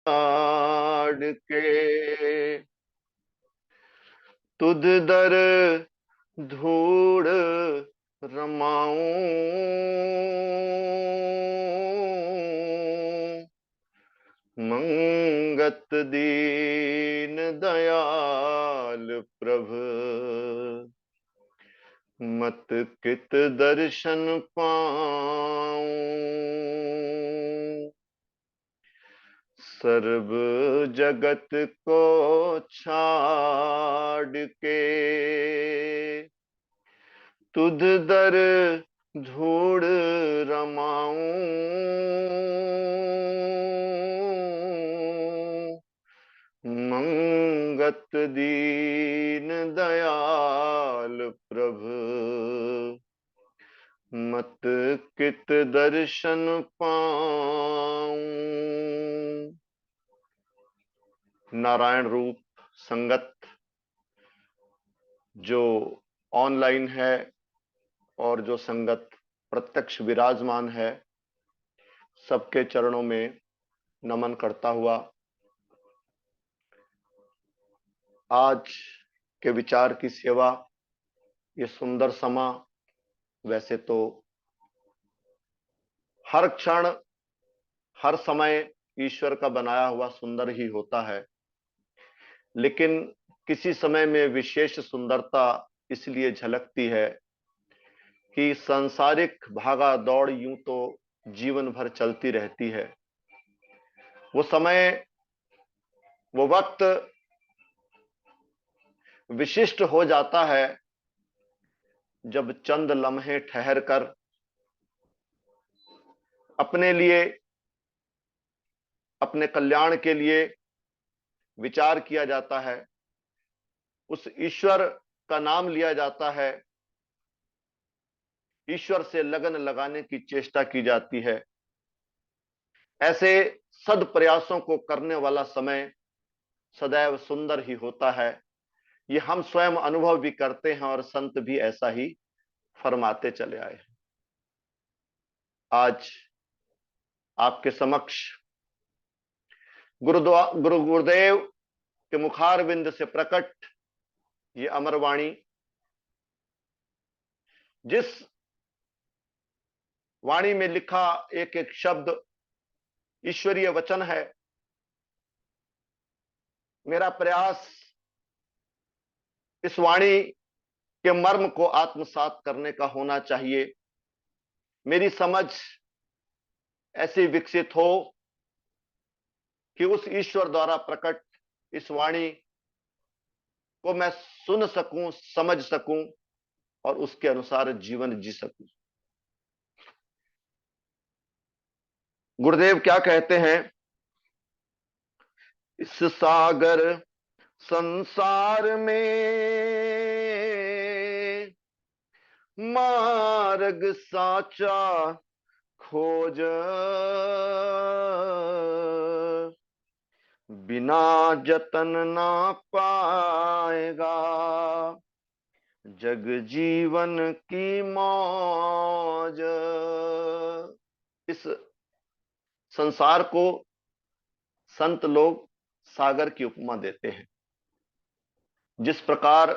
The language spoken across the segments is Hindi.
छाड़ के तुध दर धूड़ रमाऊं। मंगत दीन दयाल प्रभु मत कित दर्शन पाऊं। सर्व जगत को छाड़ के तुध दर धूड़ रमाऊं। मंगत दीन दयाल प्रभु मत कित दर्शन पाऊं। नारायण रूप संगत जो ऑनलाइन है और जो संगत प्रत्यक्ष विराजमान है, सबके चरणों में नमन करता हुआ आज के विचार की सेवा, ये सुंदर समा वैसे तो हर क्षण हर समय ईश्वर का बनाया हुआ सुंदर ही होता है, लेकिन किसी समय में विशेष सुंदरता इसलिए झलकती है कि सांसारिक भागा दौड़ यूं तो जीवन भर चलती रहती है। वो समय, वो वक्त विशिष्ट हो जाता है जब चंद लम्हे ठहर कर अपने लिए, अपने कल्याण के लिए विचार किया जाता है, उस ईश्वर का नाम लिया जाता है, ईश्वर से लगन लगाने की चेष्टा की जाती है। ऐसे सद प्रयासों को करने वाला समय सदैव सुंदर ही होता है। ये हम स्वयं अनुभव भी करते हैं और संत भी ऐसा ही फरमाते चले आए हैं। आज आपके समक्ष गुरुदेव के मुखारविंद से प्रकट ये अमरवाणी, जिस वाणी में लिखा एक एक शब्द ईश्वरीय वचन है, मेरा प्रयास इस वाणी के मर्म को आत्मसात करने का होना चाहिए। मेरी समझ ऐसी विकसित हो कि उस ईश्वर द्वारा प्रकट इस वाणी को मैं सुन सकूं, समझ सकूं और उसके अनुसार जीवन जी सकूं। गुरुदेव क्या कहते हैं? इस सागर संसार में मार्ग साचा खोज, बिना जतन ना पाएगा जग जीवन की मौज। इस संसार को संत लोग सागर की उपमा देते हैं। जिस प्रकार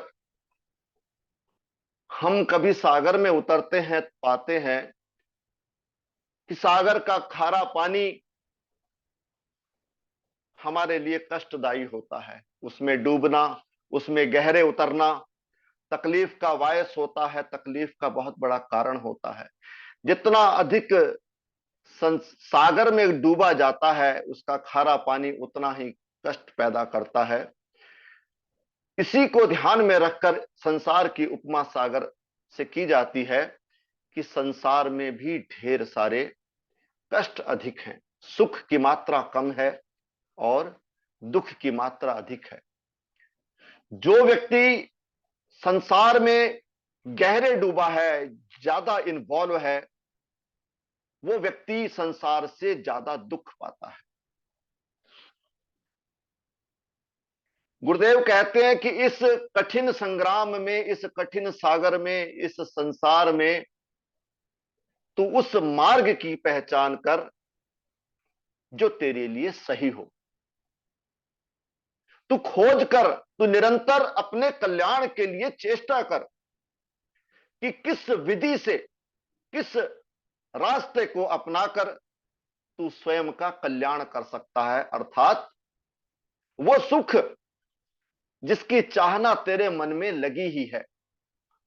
हम कभी सागर में उतरते हैं, पाते हैं कि सागर का खारा पानी हमारे लिए कष्टदायी होता है। उसमें डूबना, उसमें गहरे उतरना तकलीफ का बायस होता है, तकलीफ का बहुत बड़ा कारण होता है। जितना अधिक सागर में डूबा जाता है, उसका खारा पानी उतना ही कष्ट पैदा करता है। इसी को ध्यान में रखकर संसार की उपमा सागर से की जाती है कि संसार में भी ढेर सारे कष्ट अधिक हैं, सुख की मात्रा कम है और दुख की मात्रा अधिक है। जो व्यक्ति संसार में गहरे डूबा है, ज्यादा इन्वॉल्व है, वो व्यक्ति संसार से ज्यादा दुख पाता है। गुरुदेव कहते हैं कि इस कठिन संग्राम में, इस कठिन सागर में, इस संसार में तू उस मार्ग की पहचान कर जो तेरे लिए सही हो। तू खोज कर, तू निरंतर अपने कल्याण के लिए चेष्टा कर कि किस विधि से, किस रास्ते को अपनाकर तू स्वयं का कल्याण कर सकता है, अर्थात वो सुख जिसकी चाहना तेरे मन में लगी ही है,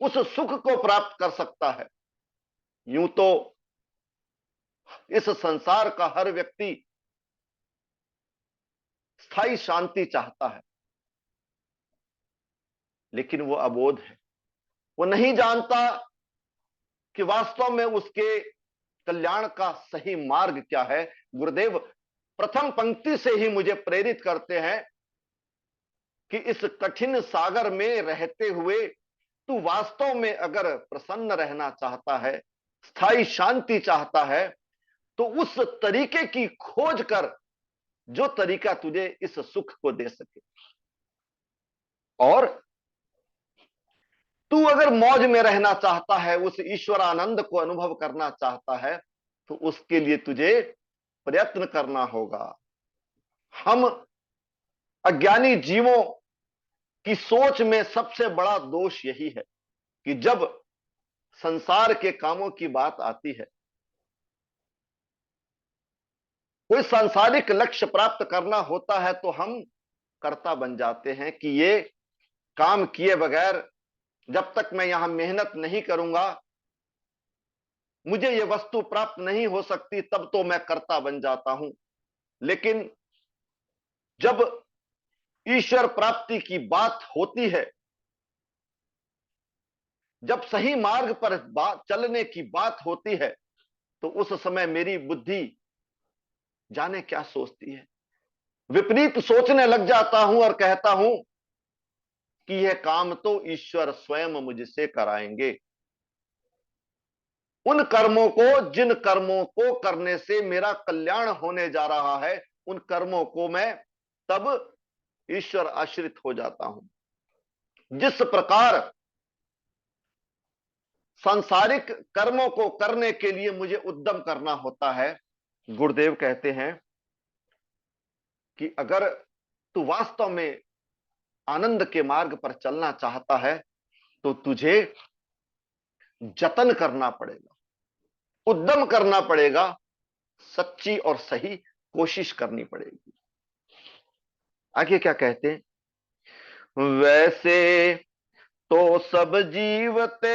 उस सुख को प्राप्त कर सकता है। यूं तो इस संसार का हर व्यक्ति स्थायी शांति चाहता है, लेकिन वो अबोध है। वो नहीं जानता कि वास्तव में उसके कल्याण का सही मार्ग क्या है। गुरुदेव प्रथम पंक्ति से ही मुझे प्रेरित करते हैं कि इस कठिन सागर में रहते हुए तू वास्तव में अगर प्रसन्न रहना चाहता है, स्थायी शांति चाहता है, तो उस तरीके की खोज कर जो तरीका तुझे इस सुख को दे सके। और तू अगर मौज में रहना चाहता है, उस ईश्वर आनंद को अनुभव करना चाहता है, तो उसके लिए तुझे प्रयत्न करना होगा। हम अज्ञानी जीवों की सोच में सबसे बड़ा दोष यही है कि जब संसार के कामों की बात आती है, कोई सांसारिक लक्ष्य प्राप्त करना होता है, तो हम कर्ता बन जाते हैं कि ये काम किए बगैर जब तक मैं यहां मेहनत नहीं करूंगा, मुझे ये वस्तु प्राप्त नहीं हो सकती, तब तो मैं कर्ता बन जाता हूं। लेकिन जब ईश्वर प्राप्ति की बात होती है, जब सही मार्ग पर चलने की बात होती है, तो उस समय मेरी बुद्धि जाने क्या सोचती है, विपरीत सोचने लग जाता हूं और कहता हूं कि यह काम तो ईश्वर स्वयं मुझसे कराएंगे। उन कर्मों को, जिन कर्मों को करने से मेरा कल्याण होने जा रहा है, उन कर्मों को मैं तब ईश्वर आश्रित हो जाता हूं। जिस प्रकार सांसारिक कर्मों को करने के लिए मुझे उद्यम करना होता है, गुरुदेव कहते हैं कि अगर तू वास्तव में आनंद के मार्ग पर चलना चाहता है, तो तुझे जतन करना पड़ेगा, उद्यम करना पड़ेगा, सच्ची और सही कोशिश करनी पड़ेगी। आगे क्या कहते हैं? वैसे तो सब जीवते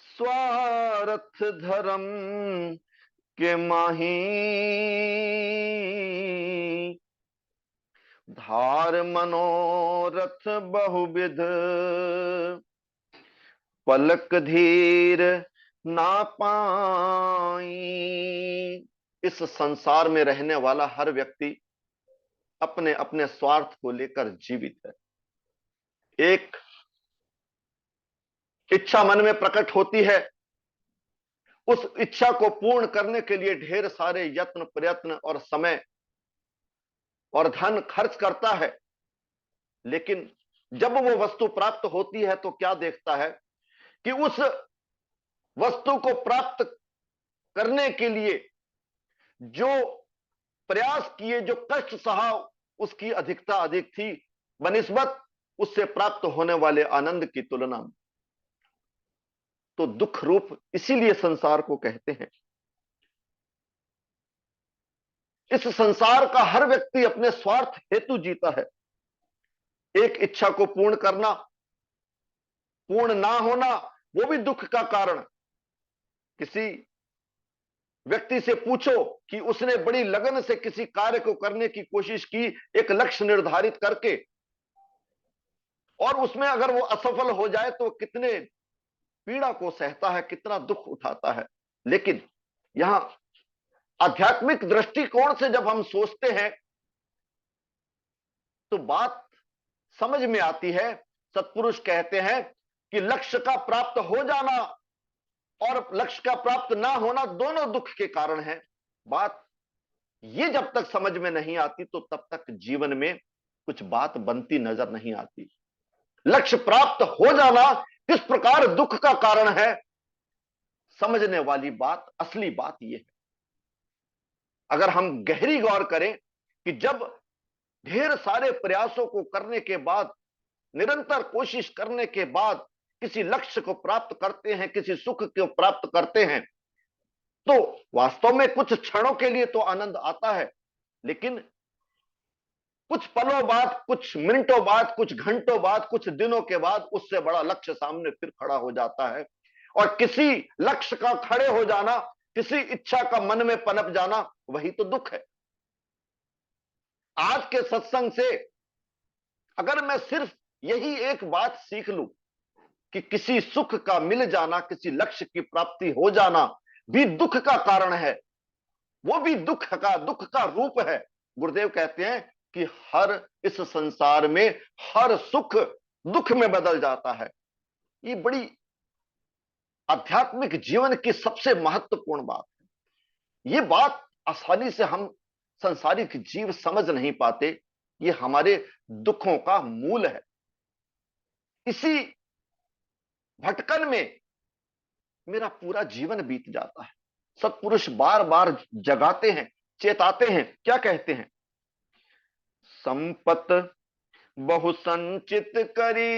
स्वार्थ धर्म के माही, धार मनोरथ बहुविध, पलक धीर ना पाई। इस संसार में रहने वाला हर व्यक्ति अपने अपने स्वार्थ को लेकर जीवित है। एक इच्छा मन में प्रकट होती है, उस इच्छा को पूर्ण करने के लिए ढेर सारे यत्न, प्रयत्न और समय और धन खर्च करता है। लेकिन जब वो वस्तु प्राप्त होती है, तो क्या देखता है कि उस वस्तु को प्राप्त करने के लिए जो प्रयास किए, जो कष्ट सहा, उसकी अधिकता अधिक थी बनिस्बत उससे प्राप्त होने वाले आनंद की तुलना में। तो दुख रूप इसीलिए संसार को कहते हैं। इस संसार का हर व्यक्ति अपने स्वार्थ हेतु जीता है। एक इच्छा को पूर्ण करना, पूर्ण ना होना, वो भी दुख का कारण। किसी व्यक्ति से पूछो कि उसने बड़ी लगन से किसी कार्य को करने की कोशिश की, एक लक्ष्य निर्धारित करके, और उसमें अगर वो असफल हो जाए तो कितने पीड़ा को सहता है, कितना दुख उठाता है। लेकिन यहां आध्यात्मिक दृष्टिकोण से जब हम सोचते हैं, तो बात समझ में आती है। सत्पुरुष कहते हैं कि लक्ष्य का प्राप्त हो जाना और लक्ष्य का प्राप्त ना होना दोनों दुख के कारण है। बात ये जब तक समझ में नहीं आती, तो तब तक जीवन में कुछ बात बनती नजर नहीं आती। लक्ष्य प्राप्त हो जाना किस प्रकार दुख का कारण है, समझने वाली बात, असली बात यह है। अगर हम गहरी गौर करें कि जब ढेर सारे प्रयासों को करने के बाद, निरंतर कोशिश करने के बाद किसी लक्ष्य को प्राप्त करते हैं, किसी सुख को प्राप्त करते हैं, तो वास्तव में कुछ क्षणों के लिए तो आनंद आता है, लेकिन कुछ पलों बाद, कुछ मिनटों बाद, कुछ घंटों बाद, कुछ दिनों के बाद उससे बड़ा लक्ष्य सामने फिर खड़ा हो जाता है। और किसी लक्ष्य का खड़े हो जाना, किसी इच्छा का मन में पनप जाना, वही तो दुख है। आज के सत्संग से अगर मैं सिर्फ यही एक बात सीख लूं कि किसी सुख का मिल जाना, किसी लक्ष्य की प्राप्ति हो जाना भी दुख का कारण है, वो भी दुख का रूप है। गुरुदेव कहते हैं कि हर इस संसार में हर सुख दुख में बदल जाता है। ये बड़ी आध्यात्मिक जीवन की सबसे महत्वपूर्ण बात है। ये बात आसानी से हम संसारिक जीव समझ नहीं पाते। ये हमारे दुखों का मूल है। इसी भटकन में मेरा पूरा जीवन बीत जाता है। सत्पुरुष बार बार जगाते हैं, चेताते हैं। क्या कहते हैं? संपत बहु संचित करी,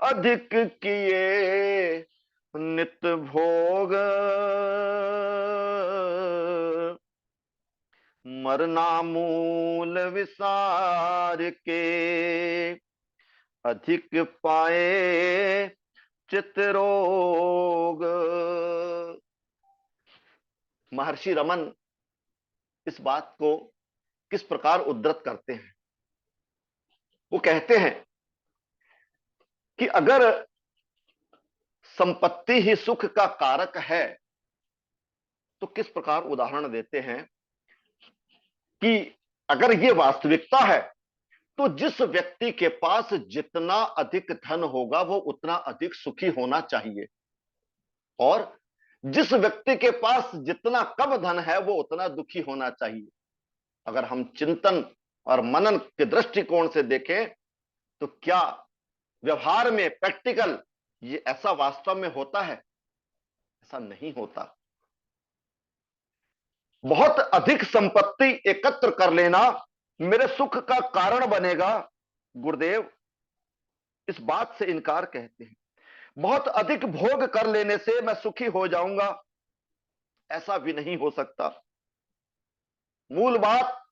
अधिक किए नित भोग, मरना मूल विसार के, अधिक पाए चित रोग। महर्षि रमन इस बात को किस प्रकार उद्धृत करते हैं? वो कहते हैं कि अगर संपत्ति ही सुख का कारक है, तो किस प्रकार उदाहरण देते हैं कि अगर ये वास्तविकता है तो जिस व्यक्ति के पास जितना अधिक धन होगा वो उतना अधिक सुखी होना चाहिए, और जिस व्यक्ति के पास जितना कम धन है वो उतना दुखी होना चाहिए। अगर हम चिंतन और मनन के दृष्टिकोण से देखें तो क्या व्यवहार में, प्रैक्टिकल, ये ऐसा वास्तव में होता है? ऐसा नहीं होता। बहुत अधिक संपत्ति एकत्र कर लेना मेरे सुख का कारण बनेगा, गुरुदेव इस बात से इनकार कहते हैं। बहुत अधिक भोग कर लेने से मैं सुखी हो जाऊंगा, ऐसा भी नहीं हो सकता। मूल बात,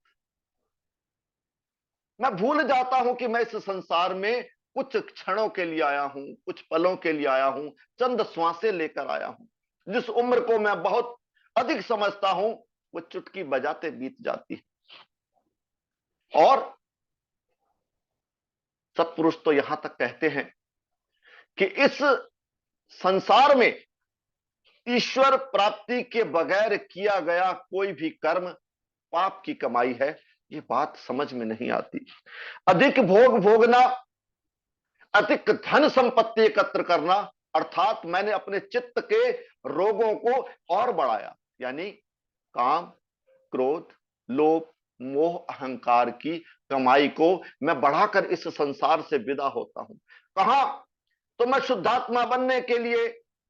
मैं भूल जाता हूं कि मैं इस संसार में कुछ क्षणों के लिए आया हूं, कुछ पलों के लिए आया हूं, चंद श्वासें लेकर आया हूं। जिस उम्र को मैं बहुत अधिक समझता हूं वो चुटकी बजाते बीत जाती है। और सत्पुरुष तो यहां तक कहते हैं कि इस संसार में ईश्वर प्राप्ति के बगैर किया गया कोई भी कर्म पाप की कमाई है। ये बात समझ में नहीं आती। अधिक भोग भोगना, अधिक धन संपत्ति एकत्र करना, अर्थात मैंने अपने चित्त के रोगों को और बढ़ाया, यानी काम, क्रोध, लोभ, मोह, अहंकार की कमाई को मैं बढ़ाकर इस संसार से विदा होता हूं। कहां? तो मैं शुद्धात्मा बनने के लिए,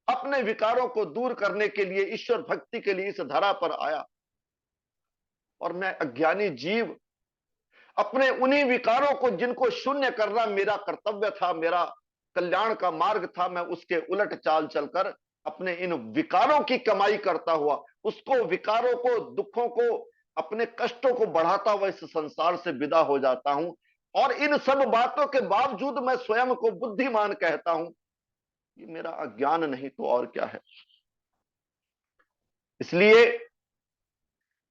अपने विकारों को दूर करने के लिए, ईश्वर भक्ति के लिए इस धरा पर आया। और मैं अज्ञानी जीव अपने उन्हीं विकारों को, जिनको शून्य करना मेरा कर्तव्य था, मेरा कल्याण का मार्ग था, मैं उसके उलट चाल चलकर अपने इन विकारों की कमाई करता हुआ, उसको, विकारों को, दुखों को, अपने कष्टों को बढ़ाता हुआ इस संसार से विदा हो जाता हूं। और इन सब बातों के बावजूद मैं स्वयं को बुद्धिमान कहता हूं। ये मेरा अज्ञान नहीं तो और क्या है। इसलिए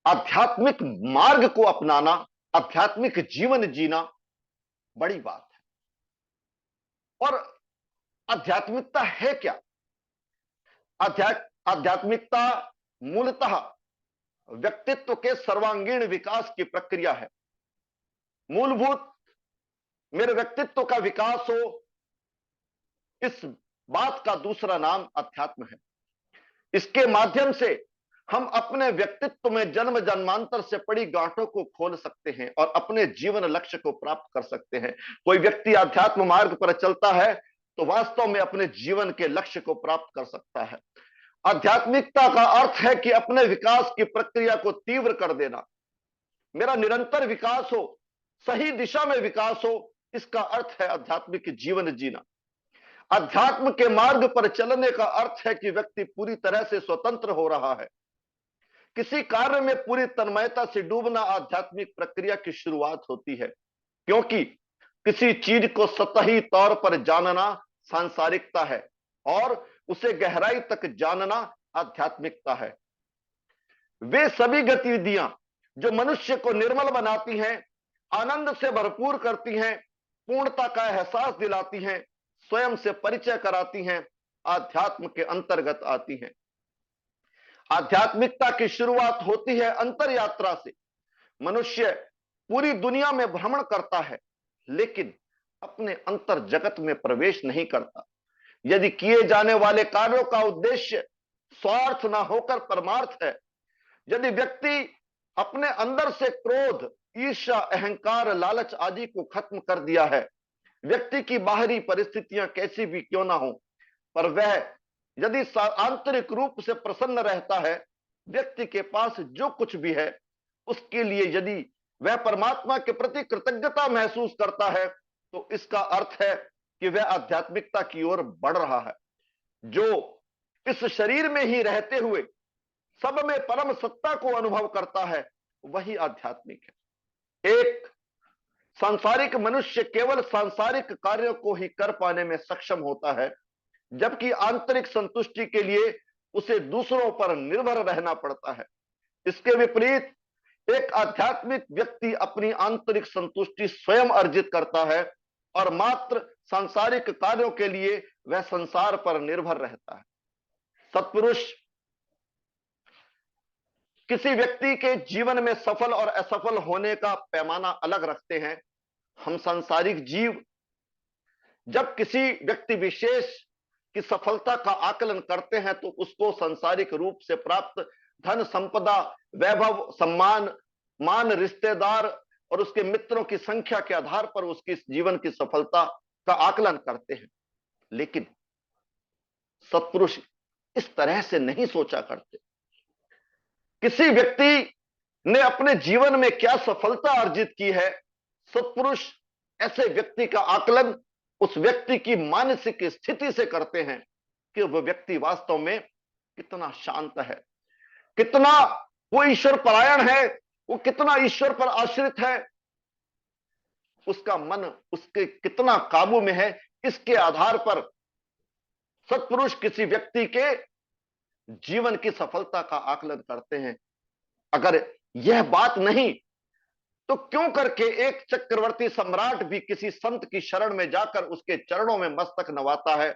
आध्यात्मिक मार्ग को अपनाना, आध्यात्मिक जीवन जीना बड़ी बात है। और आध्यात्मिकता है क्या? आध्यात्मिकता मूलतः व्यक्तित्व के सर्वांगीण विकास की प्रक्रिया है। मूलभूत मेरे व्यक्तित्व का विकास हो, इस बात का दूसरा नाम अध्यात्म है। इसके माध्यम से हम अपने व्यक्तित्व में जन्म जन्मांतर से पड़ी गांठों को खोल सकते हैं और अपने जीवन लक्ष्य को प्राप्त कर सकते हैं। कोई व्यक्ति आध्यात्म मार्ग पर चलता है तो वास्तव में अपने जीवन के लक्ष्य को प्राप्त कर सकता है। आध्यात्मिकता का अर्थ है कि अपने विकास की प्रक्रिया को तीव्र कर देना। मेरा निरंतर विकास हो, सही दिशा में विकास हो, इसका अर्थ है आध्यात्मिक जीवन जीना। अध्यात्म के मार्ग पर चलने का अर्थ है कि व्यक्ति पूरी तरह से स्वतंत्र हो रहा है। किसी कार्य में पूरी तन्मयता से डूबना आध्यात्मिक प्रक्रिया की शुरुआत होती है, क्योंकि किसी चीज को सतही तौर पर जानना सांसारिकता है और उसे गहराई तक जानना आध्यात्मिकता है। वे सभी गतिविधियां जो मनुष्य को निर्मल बनाती हैं, आनंद से भरपूर करती हैं, पूर्णता का एहसास दिलाती हैं, स्वयं से परिचय कराती हैं, आध्यात्म के अंतर्गत आती हैं। आध्यात्मिकता की शुरुआत होती है अंतर यात्रा से। मनुष्य पूरी दुनिया में भ्रमण करता है, लेकिन अपने अंतर जगत में प्रवेश नहीं करता। यदि किए जाने वाले कार्यों का उद्देश्य स्वार्थ ना होकर परमार्थ है, यदि व्यक्ति अपने अंदर से क्रोध, ईर्ष्या, अहंकार, लालच आदि को खत्म कर दिया है, व्यक्ति की बाहरी परिस्थितियां कैसी भी क्यों ना हो, पर वह यदि आंतरिक रूप से प्रसन्न रहता है, व्यक्ति के पास जो कुछ भी है उसके लिए यदि वह परमात्मा के प्रति कृतज्ञता महसूस करता है, तो इसका अर्थ है कि वह आध्यात्मिकता की ओर बढ़ रहा है। जो इस शरीर में ही रहते हुए सब में परम सत्ता को अनुभव करता है, वही आध्यात्मिक है। एक सांसारिक मनुष्य केवल सांसारिक कार्यों को ही कर पाने में सक्षम होता है, जबकि आंतरिक संतुष्टि के लिए उसे दूसरों पर निर्भर रहना पड़ता है। इसके विपरीत एक आध्यात्मिक व्यक्ति अपनी आंतरिक संतुष्टि स्वयं अर्जित करता है और मात्र सांसारिक कार्यों के लिए वह संसार पर निर्भर रहता है। सत्पुरुष किसी व्यक्ति के जीवन में सफल और असफल होने का पैमाना अलग रखते हैं। हम सांसारिक जीव जब किसी व्यक्ति विशेष की सफलता का आकलन करते हैं, तो उसको सांसारिक रूप से प्राप्त धन, संपदा, वैभव, सम्मान, मान, रिश्तेदार और उसके मित्रों की संख्या के आधार पर उसकी जीवन की सफलता का आकलन करते हैं। लेकिन सत्पुरुष इस तरह से नहीं सोचा करते। किसी व्यक्ति ने अपने जीवन में क्या सफलता अर्जित की है, सत्पुरुष ऐसे व्यक्ति का आकलन उस व्यक्ति की मानसिक स्थिति से करते हैं कि वह व्यक्ति वास्तव में कितना शांत है, कितना वो ईश्वर परायण है, वो कितना ईश्वर पर आश्रित है, उसका मन उसके कितना काबू में है। इसके आधार पर सत्पुरुष किसी व्यक्ति के जीवन की सफलता का आकलन करते हैं। अगर यह बात नहीं, तो क्यों करके एक चक्रवर्ती सम्राट भी किसी संत की शरण में जाकर उसके चरणों में मस्तक नवाता है।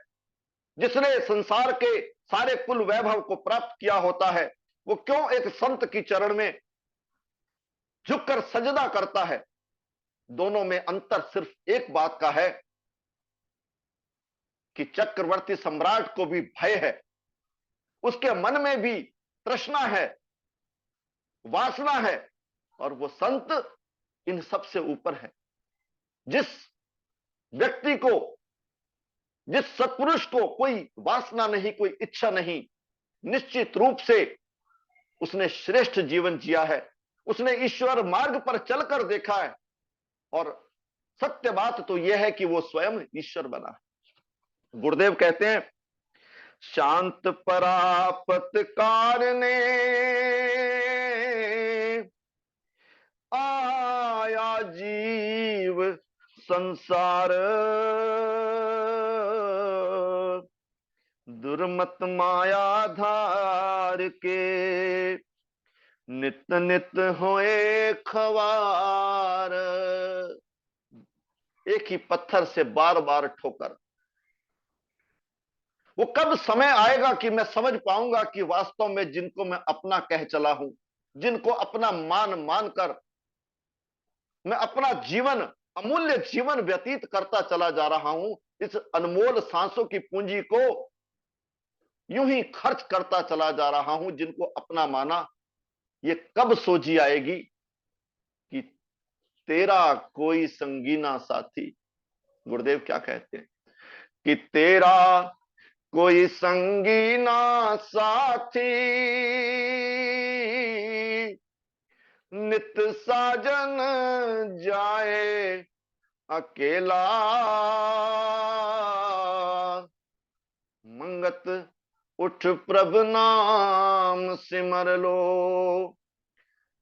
जिसने संसार के सारे कुल वैभव को प्राप्त किया होता है, वो क्यों एक संत की चरण में झुककर सजदा करता है? दोनों में अंतर सिर्फ एक बात का है कि चक्रवर्ती सम्राट को भी भय है, उसके मन में भी तृष्णा है, वासना है, और वो संत इन सबसे ऊपर है। जिस व्यक्ति को, जिस सत्पुरुष को कोई वासना नहीं, कोई इच्छा नहीं, निश्चित रूप से उसने श्रेष्ठ जीवन जिया है, उसने ईश्वर मार्ग पर चलकर देखा है, और सत्य बात तो यह है कि वो स्वयं ईश्वर बना है। गुरुदेव कहते हैं, शांत परापत कारणे आया जीव संसार, दुर्मत माया धार के नित नित होए खवार। एक ही पत्थर से बार बार ठोकर। वो कब समय आएगा कि मैं समझ पाऊंगा कि वास्तव में जिनको मैं अपना कह चला हूं, जिनको अपना मान मानकर मैं अपना जीवन, अमूल्य जीवन व्यतीत करता चला जा रहा हूं, इस अनमोल सांसों की पूंजी को यूं ही खर्च करता चला जा रहा हूं, जिनको अपना माना, ये कब सोझी आएगी कि तेरा कोई संगीना साथी। गुरुदेव क्या कहते हैं कि तेरा कोई संगी ना साथी, नित साजन जाए अकेला। मंगत उठ प्रभु नाम सिमर लो,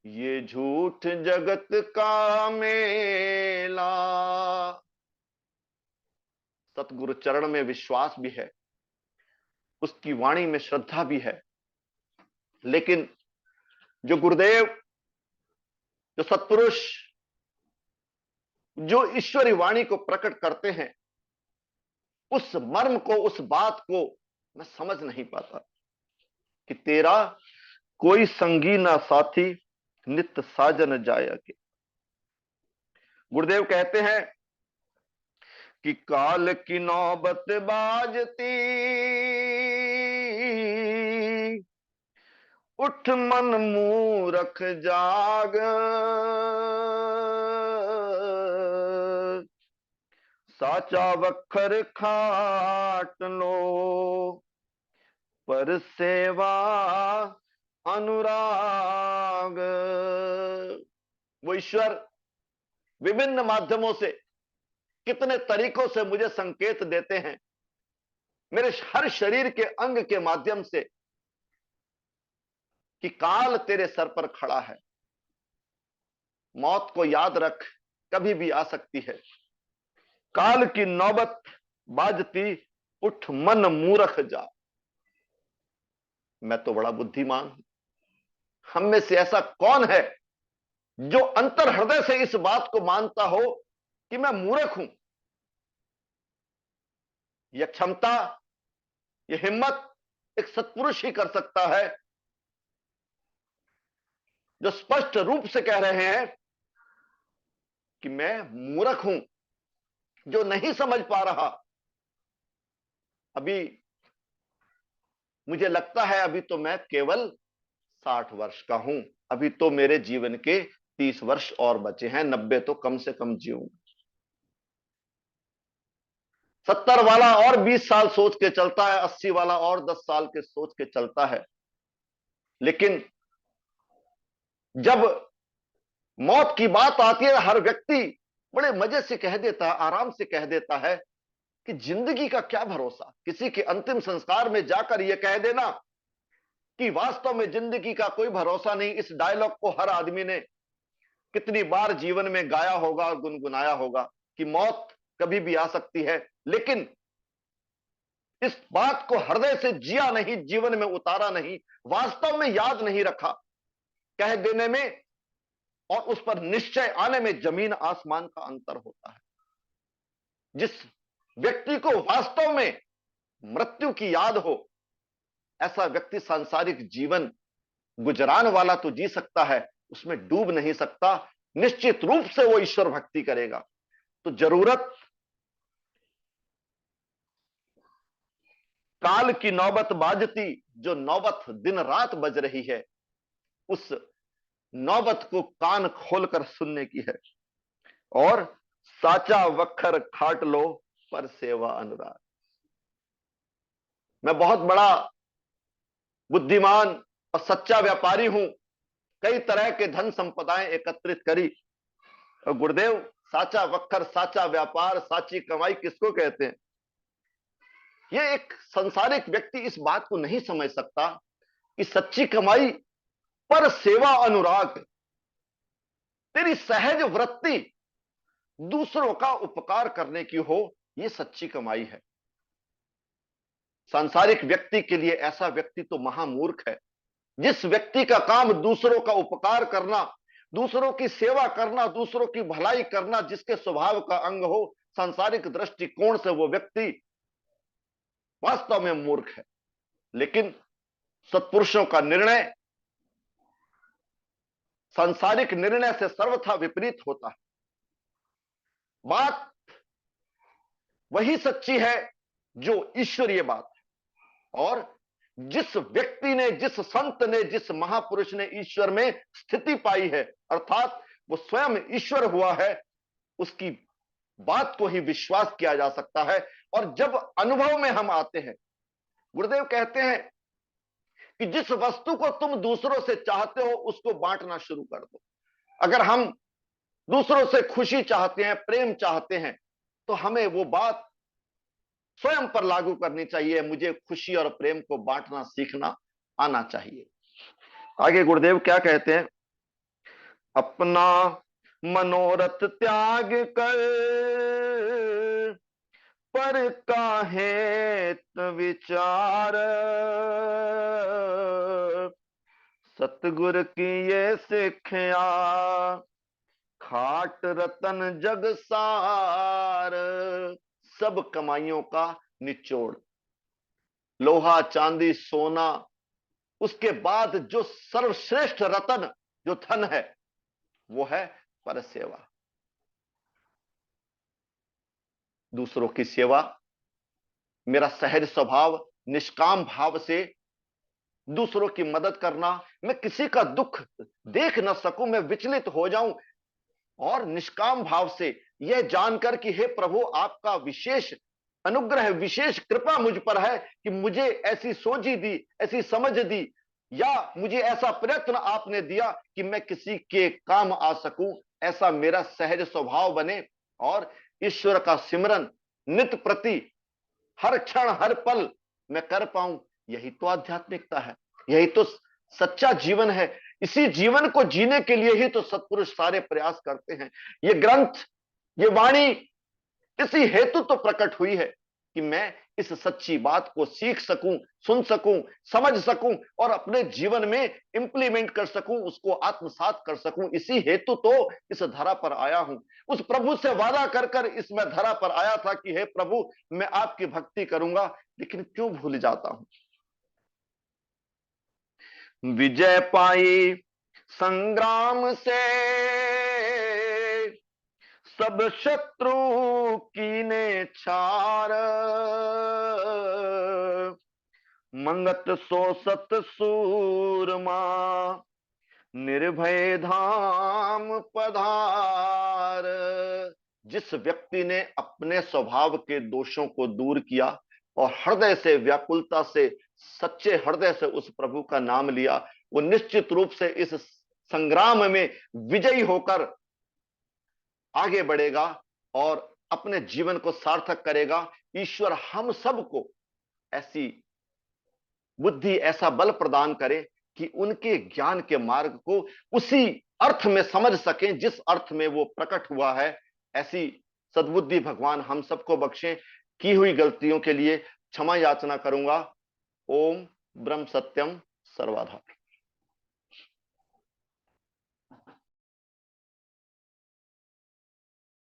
ये झूठ जगत का मेला। सतगुरु चरण में विश्वास भी है, उसकी वाणी में श्रद्धा भी है, लेकिन जो गुरुदेव, जो सत्पुरुष, जो ईश्वरी वाणी को प्रकट करते हैं, उस मर्म को, उस बात को मैं समझ नहीं पाता कि तेरा कोई संगी ना साथी, नित्य साजन जाया के। गुरुदेव कहते हैं कि काल की नौबत बाजती, उठ मन मूरख जाग, साचा वखर खाट लो, पर सेवा अनुराग। वो ईश्वर विभिन्न माध्यमों से, कितने तरीकों से मुझे संकेत देते हैं, मेरे हर शरीर के अंग के माध्यम से, कि काल तेरे सर पर खड़ा है, मौत को याद रख, कभी भी आ सकती है। काल की नौबत बाजती, उठ मन मूरख जा। मैं तो बड़ा बुद्धिमान हूं, हम में से ऐसा कौन है जो अंतर हृदय से इस बात को मानता हो कि मैं मूर्ख हूं? यह क्षमता, यह हिम्मत एक सत्पुरुष ही कर सकता है, जो स्पष्ट रूप से कह रहे हैं कि मैं मूर्ख हूं, जो नहीं समझ पा रहा। अभी मुझे लगता है अभी तो मैं केवल 60 वर्ष का हूं, अभी तो मेरे जीवन के 30 वर्ष और बचे हैं, 90 तो कम से कम जीऊंगा। 70 वाला और 20 साल सोच के चलता है, 80 वाला और 10 साल के सोच के चलता है, लेकिन जब मौत की बात आती है, हर व्यक्ति बड़े मजे से कह देता है, आराम से कह देता है कि जिंदगी का क्या भरोसा। किसी के अंतिम संस्कार में जाकर यह कह देना कि वास्तव में जिंदगी का कोई भरोसा नहीं, इस डायलॉग को हर आदमी ने कितनी बार जीवन में गाया होगा और गुनगुनाया होगा कि मौत कभी भी आ सकती है, लेकिन इस बात को हृदय से जिया नहीं, जीवन में उतारा नहीं, वास्तव में याद नहीं रखा। कह देने में और उस पर निश्चय आने में जमीन आसमान का अंतर होता है। जिस व्यक्ति को वास्तव में मृत्यु की याद हो, ऐसा व्यक्ति सांसारिक जीवन गुजरान वाला तो जी सकता है, उसमें डूब नहीं सकता। निश्चित रूप से वो ईश्वर भक्ति करेगा। तो जरूरत काल की नौबत बाजती, जो नौबत दिन रात बज रही है, उस नौबत को कान खोलकर सुनने की है। और साचा वखर खाट लो, पर सेवा अनुराग। मैं बहुत बड़ा बुद्धिमान और सच्चा व्यापारी हूं, कई तरह के धन संपदाएं एकत्रित करी, और गुरुदेव साचा वखर, साचा व्यापार, साची कमाई किसको कहते हैं? यह एक संसारिक व्यक्ति इस बात को नहीं समझ सकता कि सच्ची कमाई पर सेवा अनुराग, तेरी सहज वृत्ति दूसरों का उपकार करने की हो, यह सच्ची कमाई है। सांसारिक व्यक्ति के लिए ऐसा व्यक्ति तो महामूर्ख है, जिस व्यक्ति का काम दूसरों का उपकार करना, दूसरों की सेवा करना, दूसरों की भलाई करना, जिसके स्वभाव का अंग हो, सांसारिक दृष्टिकोण से वो व्यक्ति वास्तव में मूर्ख है। लेकिन सत्पुरुषों का निर्णय सांसारिक निर्णय से सर्वथा विपरीत होता है। बात वही सच्ची है जो ईश्वरीय बात है, और जिस व्यक्ति ने, जिस संत ने, जिस महापुरुष ने ईश्वर में स्थिति पाई है, अर्थात वो स्वयं ईश्वर हुआ है, उसकी बात को ही विश्वास किया जा सकता है। और जब अनुभव में हम आते हैं, गुरुदेव कहते हैं कि जिस वस्तु को तुम दूसरों से चाहते हो उसको बांटना शुरू कर दो। अगर हम दूसरों से खुशी चाहते हैं, प्रेम चाहते हैं, तो हमें वो बात स्वयं पर लागू करनी चाहिए। मुझे खुशी और प्रेम को बांटना सीखना आना चाहिए। आगे गुरुदेव क्या कहते हैं, अपना मनोरथ त्याग कर पर काहे विचार, सतगुर की ये सिखया खाट रतन जग सार। सब कमाइयों का निचोड़, लोहा चांदी सोना, उसके बाद जो सर्वश्रेष्ठ रतन जो धन है वो है पर सेवा। दूसरों की सेवा, मेरा सहज स्वभाव निष्काम भाव से दूसरों की मदद करना। मैं किसी का दुख देख न सकूं, मैं विचलित हो जाऊं, और निष्काम भाव से यह जानकर कि हे प्रभु आपका विशेष अनुग्रह, विशेष कृपा मुझ पर है कि मुझे ऐसी सोची दी, ऐसी समझ दी, या मुझे ऐसा प्रयत्न आपने दिया कि मैं किसी के काम आ सकूं। ऐसा मेरा सहज स्वभाव बने और ईश्वर का सिमरन नित प्रति हर क्षण हर पल मैं कर पाऊं। यही तो आध्यात्मिकता है, यही तो सच्चा जीवन है। इसी जीवन को जीने के लिए ही तो सत्पुरुष सारे प्रयास करते हैं। ये ग्रंथ, ये वाणी इसी हेतु तो प्रकट हुई है कि मैं इस सच्ची बात को सीख सकूं, सुन सकूं, समझ सकूं और अपने जीवन में इंप्लीमेंट कर सकूं, उसको आत्मसात कर सकूं। इसी हेतु तो इस धरा पर आया हूं। उस प्रभु से वादा कर कर इसमें धरा पर आया था कि हे प्रभु मैं आपकी भक्ति करूंगा, लेकिन क्यों भूल जाता हूं। विजय पाई संग्राम से सब शत्रु कीने छार, मंगत सो सत सूरमा निर्भय धाम पधार। जिस व्यक्ति ने अपने स्वभाव के दोषों को दूर किया और हृदय से, व्याकुलता से, सच्चे हृदय से उस प्रभु का नाम लिया, वो निश्चित रूप से इस संग्राम में विजयी होकर आगे बढ़ेगा और अपने जीवन को सार्थक करेगा। ईश्वर हम सबको ऐसी बुद्धि, ऐसा बल प्रदान करे कि उनके ज्ञान के मार्ग को उसी अर्थ में समझ सकें जिस अर्थ में वो प्रकट हुआ है। ऐसी सद्बुद्धि भगवान हम सबको बख्शें। की हुई गलतियों के लिए क्षमा याचना करूंगा। ओम ब्रह्म सत्यम सर्वधा।